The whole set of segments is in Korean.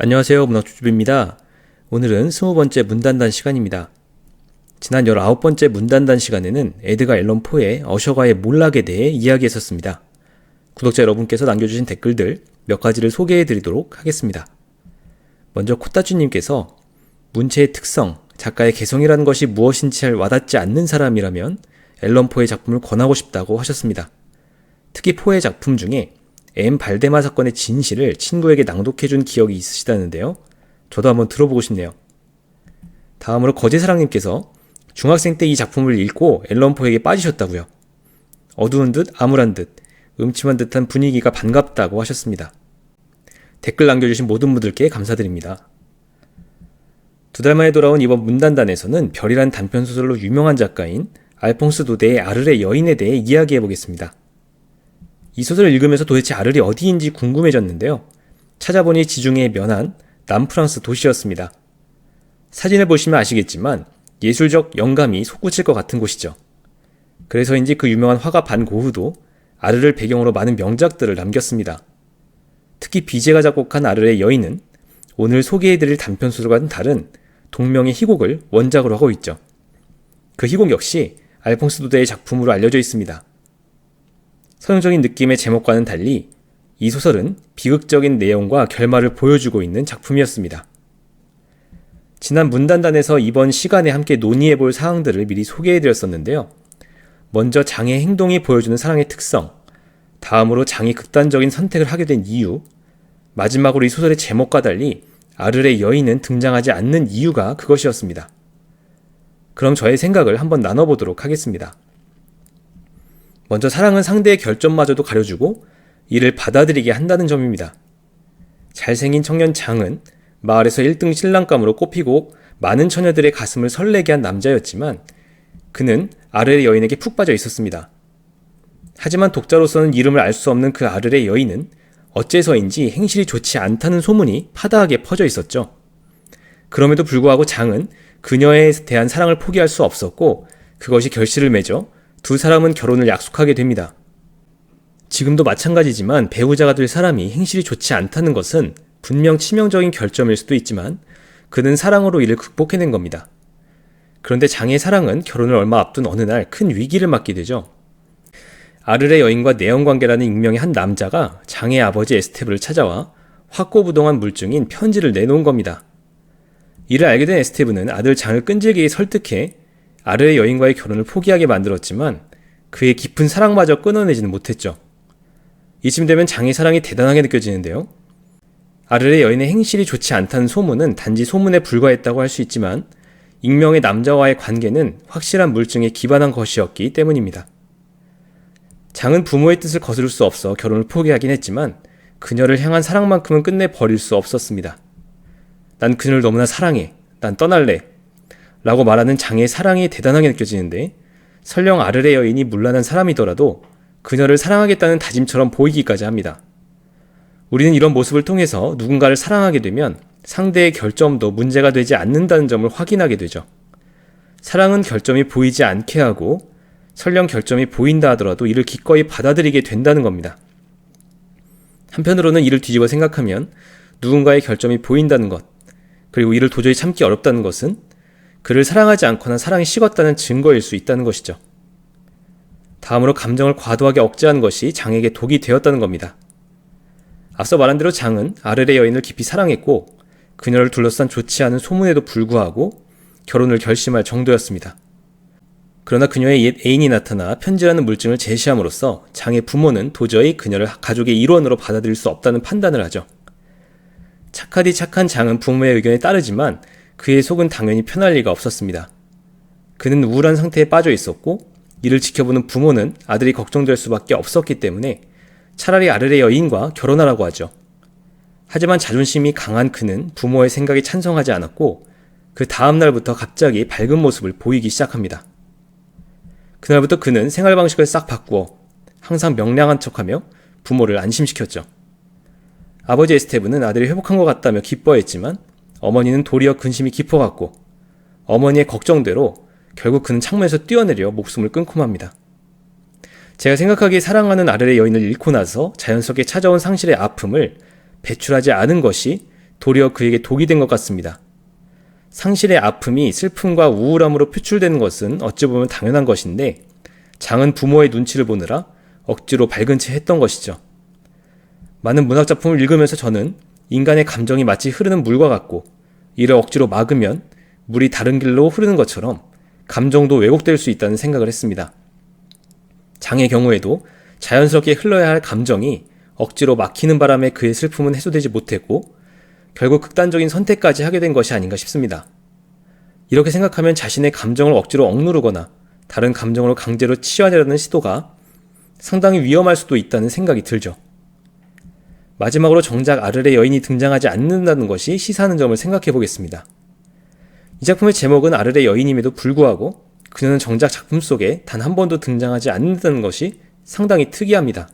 안녕하세요. 문학주주입니다. 오늘은 20번째 문단단 시간입니다. 지난 19번째 문단단 시간에는 에드가 앨런 포의 어셔가의 몰락에 대해 이야기했었습니다. 구독자 여러분께서 남겨주신 댓글들 몇 가지를 소개해드리도록 하겠습니다. 먼저 코타주님께서 문체의 특성, 작가의 개성이라는 것이 무엇인지 잘 와닿지 않는 사람이라면 앨런 포의 작품을 권하고 싶다고 하셨습니다. 특히 포의 작품 중에 M 발데마 사건의 진실을 친구에게 낭독해준 기억이 있으시다는데요. 저도 한번 들어보고 싶네요. 다음으로 거제사랑님께서 중학생 때 이 작품을 읽고 앨런 포에게 빠지셨다고요. 어두운 듯 암울한 듯 음침한 듯한 분위기가 반갑다고 하셨습니다. 댓글 남겨주신 모든 분들께 감사드립니다. 2달 만에 돌아온 이번 문단단에서는 별이란 단편소설로 유명한 작가인 알퐁스 도데의 아르레 여인에 대해 이야기해보겠습니다. 이 소설을 읽으면서 도대체 아르레 어디인지 궁금해졌는데요. 찾아보니 지중해에 면한 남프랑스 도시였습니다. 사진을 보시면 아시겠지만 예술적 영감이 솟구칠 것 같은 곳이죠. 그래서인지 그 유명한 화가 반 고흐도 아르를 배경으로 많은 명작들을 남겼습니다. 특히 비제가 작곡한 아르레 여인은 오늘 소개해드릴 단편소설과는 다른 동명의 희곡을 원작으로 하고 있죠. 그 희곡 역시 알퐁스 도데의 작품으로 알려져 있습니다. 서정적인 느낌의 제목과는 달리 이 소설은 비극적인 내용과 결말을 보여주고 있는 작품이었습니다. 지난 문단단에서 이번 시간에 함께 논의해볼 사항들을 미리 소개해드렸었는데요. 먼저 장의 행동이 보여주는 사랑의 특성, 다음으로 장이 극단적인 선택을 하게 된 이유, 마지막으로 이 소설의 제목과 달리 아르레 여인은 등장하지 않는 이유가 그것이었습니다. 그럼 저의 생각을 한번 나눠보도록 하겠습니다. 먼저 사랑은 상대의 결점마저도 가려주고 이를 받아들이게 한다는 점입니다. 잘생긴 청년 장은 마을에서 1등 신랑감으로 꼽히고 많은 처녀들의 가슴을 설레게 한 남자였지만 그는 아르레 여인에게 푹 빠져 있었습니다. 하지만 독자로서는 이름을 알 수 없는 그 아르레 여인은 어째서인지 행실이 좋지 않다는 소문이 파다하게 퍼져 있었죠. 그럼에도 불구하고 장은 그녀에 대한 사랑을 포기할 수 없었고 그것이 결실을 맺어 두 사람은 결혼을 약속하게 됩니다. 지금도 마찬가지지만 배우자가 될 사람이 행실이 좋지 않다는 것은 분명 치명적인 결점일 수도 있지만 그는 사랑으로 이를 극복해낸 겁니다. 그런데 장의 사랑은 결혼을 얼마 앞둔 어느 날 큰 위기를 맞게 되죠. 아르레 여인과 내연관계라는 익명의 한 남자가 장의 아버지 에스테브를 찾아와 확고부동한 물증인 편지를 내놓은 겁니다. 이를 알게 된 에스테브는 아들 장을 끈질기게 설득해 아르레 여인과의 결혼을 포기하게 만들었지만 그의 깊은 사랑마저 끊어내지는 못했죠. 이쯤 되면 장의 사랑이 대단하게 느껴지는데요. 아르레 여인의 행실이 좋지 않다는 소문은 단지 소문에 불과했다고 할 수 있지만 익명의 남자와의 관계는 확실한 물증에 기반한 것이었기 때문입니다. 장은 부모의 뜻을 거스를 수 없어 결혼을 포기하긴 했지만 그녀를 향한 사랑만큼은 끝내 버릴 수 없었습니다. 난 그녀를 너무나 사랑해. 난 떠날래. 라고 말하는 장의 사랑이 대단하게 느껴지는데 설령 아르레 여인이 문란한 사람이더라도 그녀를 사랑하겠다는 다짐처럼 보이기까지 합니다. 우리는 이런 모습을 통해서 누군가를 사랑하게 되면 상대의 결점도 문제가 되지 않는다는 점을 확인하게 되죠. 사랑은 결점이 보이지 않게 하고 설령 결점이 보인다 하더라도 이를 기꺼이 받아들이게 된다는 겁니다. 한편으로는 이를 뒤집어 생각하면 누군가의 결점이 보인다는 것, 그리고 이를 도저히 참기 어렵다는 것은 그를 사랑하지 않거나 사랑이 식었다는 증거일 수 있다는 것이죠. 다음으로 감정을 과도하게 억제한 것이 장에게 독이 되었다는 겁니다. 앞서 말한 대로 장은 아르레 여인을 깊이 사랑했고 그녀를 둘러싼 좋지 않은 소문에도 불구하고 결혼을 결심할 정도였습니다. 그러나 그녀의 옛 애인이 나타나 편지라는 물증을 제시함으로써 장의 부모는 도저히 그녀를 가족의 일원으로 받아들일 수 없다는 판단을 하죠. 착하디 착한 장은 부모의 의견에 따르지만 그의 속은 당연히 편할 리가 없었습니다. 그는 우울한 상태에 빠져 있었고 이를 지켜보는 부모는 아들이 걱정될 수밖에 없었기 때문에 차라리 아르레 여인과 결혼하라고 하죠. 하지만 자존심이 강한 그는 부모의 생각에 찬성하지 않았고 그 다음 날부터 갑자기 밝은 모습을 보이기 시작합니다. 그날부터 그는 생활 방식을 싹 바꾸어 항상 명랑한 척하며 부모를 안심시켰죠. 아버지 에스테브는 아들이 회복한 것 같다며 기뻐했지만 어머니는 도리어 근심이 깊어갔고 어머니의 걱정대로 결국 그는 창문에서 뛰어내려 목숨을 끊고 맙니다. 제가 생각하기에 사랑하는 아르레 여인을 잃고 나서 자연스럽게 찾아온 상실의 아픔을 배출하지 않은 것이 도리어 그에게 독이 된 것 같습니다. 상실의 아픔이 슬픔과 우울함으로 표출되는 것은 어찌 보면 당연한 것인데 장은 부모의 눈치를 보느라 억지로 밝은 채 했던 것이죠. 많은 문학작품을 읽으면서 저는 인간의 감정이 마치 흐르는 물과 같고 이를 억지로 막으면 물이 다른 길로 흐르는 것처럼 감정도 왜곡될 수 있다는 생각을 했습니다. 장의 경우에도 자연스럽게 흘러야 할 감정이 억지로 막히는 바람에 그의 슬픔은 해소되지 못했고 결국 극단적인 선택까지 하게 된 것이 아닌가 싶습니다. 이렇게 생각하면 자신의 감정을 억지로 억누르거나 다른 감정으로 강제로 치환하려는 시도가 상당히 위험할 수도 있다는 생각이 들죠. 마지막으로 정작 아르레 여인이 등장하지 않는다는 것이 시사하는 점을 생각해 보겠습니다. 이 작품의 제목은 아르레 여인임에도 불구하고 그녀는 정작 작품 속에 단 한 번도 등장하지 않는다는 것이 상당히 특이합니다.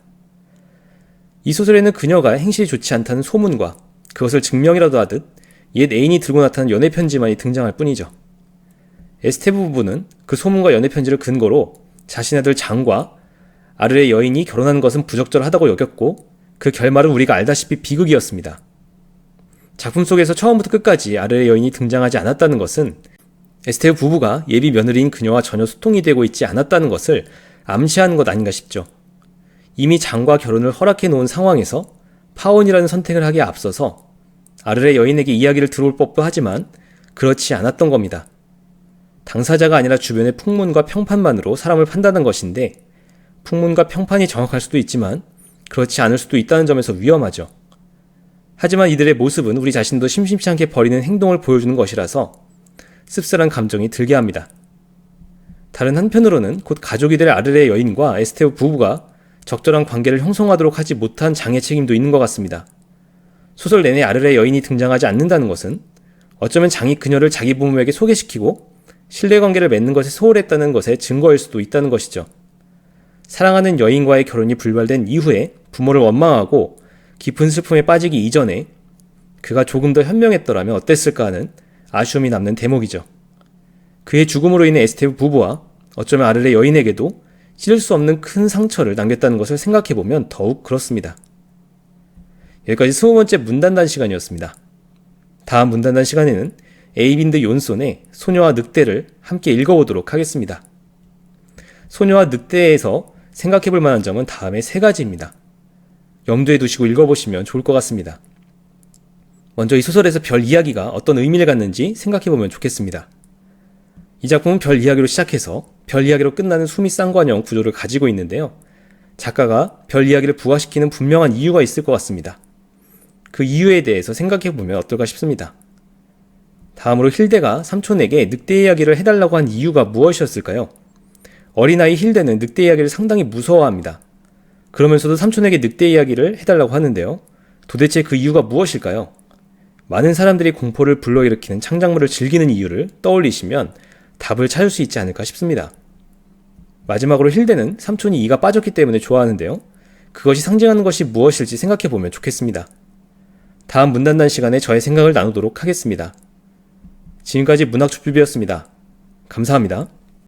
이 소설에는 그녀가 행실이 좋지 않다는 소문과 그것을 증명이라도 하듯 옛 애인이 들고 나타난 연애편지만이 등장할 뿐이죠. 에스테브 부부는 그 소문과 연애편지를 근거로 자신의 아들 장과 아르레 여인이 결혼하는 것은 부적절하다고 여겼고 그 결말은 우리가 알다시피 비극이었습니다. 작품 속에서 처음부터 끝까지 아르레 여인이 등장하지 않았다는 것은 에스테브 부부가 예비 며느리인 그녀와 전혀 소통이 되고 있지 않았다는 것을 암시하는 것 아닌가 싶죠. 이미 장과 결혼을 허락해 놓은 상황에서 파혼이라는 선택을 하기에 앞서서 아르레 여인에게 이야기를 들어올 법도 하지만 그렇지 않았던 겁니다. 당사자가 아니라 주변의 풍문과 평판만으로 사람을 판단한 것인데 풍문과 평판이 정확할 수도 있지만 그렇지 않을 수도 있다는 점에서 위험하죠. 하지만 이들의 모습은 우리 자신도 심심치 않게 벌이는 행동을 보여주는 것이라서 씁쓸한 감정이 들게 합니다. 다른 한편으로는 곧 가족이 될 아르레 여인과 에스테브 부부가 적절한 관계를 형성하도록 하지 못한 장의 책임도 있는 것 같습니다. 소설 내내 아르레 여인이 등장하지 않는다는 것은 어쩌면 장이 그녀를 자기 부모에게 소개시키고 신뢰관계를 맺는 것에 소홀했다는 것의 증거일 수도 있다는 것이죠. 사랑하는 여인과의 결혼이 불발된 이후에 부모를 원망하고 깊은 슬픔에 빠지기 이전에 그가 조금 더 현명했더라면 어땠을까 하는 아쉬움이 남는 대목이죠. 그의 죽음으로 인해 에스테브 부부와 어쩌면 아르레 여인에게도 씻을 수 없는 큰 상처를 남겼다는 것을 생각해보면 더욱 그렇습니다. 여기까지 20번째 문단단 시간이었습니다. 다음 문단단 시간에는 에이빈드 욘손의 소녀와 늑대를 함께 읽어보도록 하겠습니다. 소녀와 늑대에서 생각해볼 만한 점은 다음에 3가지입니다. 염두에 두시고 읽어보시면 좋을 것 같습니다. 먼저 이 소설에서 별 이야기가 어떤 의미를 갖는지 생각해보면 좋겠습니다. 이 작품은 별 이야기로 시작해서 별 이야기로 끝나는 수미 쌍관형 구조를 가지고 있는데요. 작가가 별 이야기를 부각시키는 분명한 이유가 있을 것 같습니다. 그 이유에 대해서 생각해보면 어떨까 싶습니다. 다음으로 힐데가 삼촌에게 늑대 이야기를 해달라고 한 이유가 무엇이었을까요? 어린아이 힐데는 늑대 이야기를 상당히 무서워합니다. 그러면서도 삼촌에게 늑대 이야기를 해달라고 하는데요. 도대체 그 이유가 무엇일까요? 많은 사람들이 공포를 불러일으키는 창작물을 즐기는 이유를 떠올리시면 답을 찾을 수 있지 않을까 싶습니다. 마지막으로 힐데는 삼촌이 이가 빠졌기 때문에 좋아하는데요. 그것이 상징하는 것이 무엇일지 생각해보면 좋겠습니다. 다음 문단단 시간에 저의 생각을 나누도록 하겠습니다. 지금까지 문학축뷰비였습니다. 감사합니다.